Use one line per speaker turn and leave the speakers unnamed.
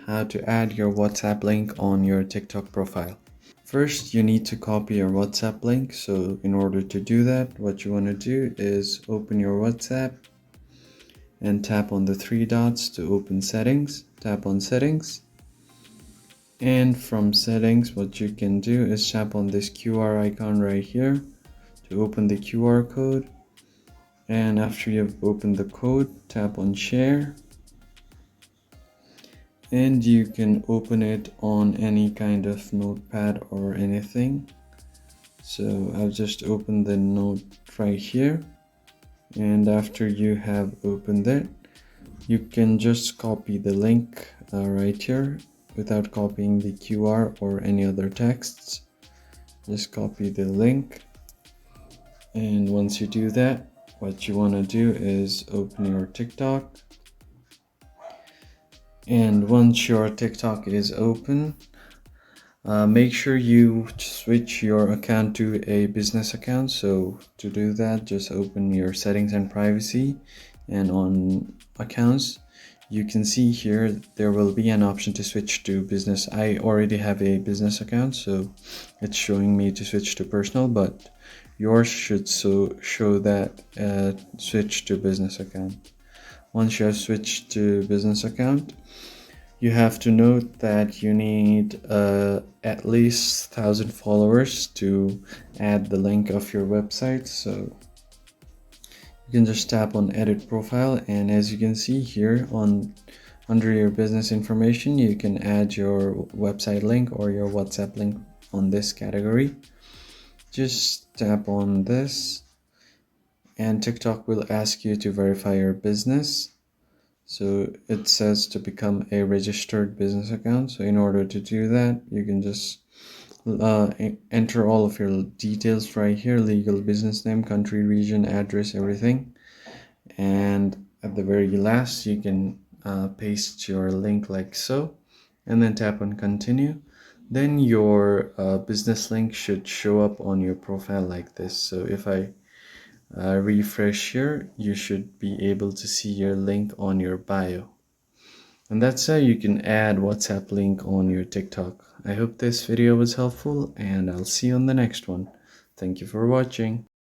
How to add your WhatsApp link on your TikTok profile. First, you need to copy your WhatsApp link. So in order to do that, what you want to do is open your WhatsApp and tap on the three dots to open settings. Tap on settings. And from settings, what you can do is tap on this QR icon right here to open the QR code. And after you've opened the code, tap on share. And you can open it on any kind of notepad or anything. So I'll just open the note right here, and after you have opened it, you can just copy the link right here without copying the QR or any other texts. Just copy the link, and once you do that, what you want to do is open your TikTok. And once your TikTok is open, make sure you switch your account to a business account. So to do that, just open your settings and privacy, and on accounts you can see here there will be an option to switch to business. I already have a business account, so it's showing me to switch to personal, but yours should show that switch to business account. Once you have switched to business account, you have to note that you need at least 1,000 followers to add the link of your website. So you can just tap on edit profile, and as you can see here under your business information, you can add your website link or your WhatsApp link on this category. Just tap on this, and TikTok will ask you to verify your business. So it says to become a registered business account. So in order to do that, you can just enter all of your details right here: legal business name, country, region, address, everything. And at the very last, you can paste your link like so, and then tap on continue. Then your business link should show up on your profile like this. So if I refresh here, you should be able to see your link on your bio. And that's how you can add WhatsApp link on your TikTok. I hope this video was helpful, and I'll see you on the next one. Thank you for watching.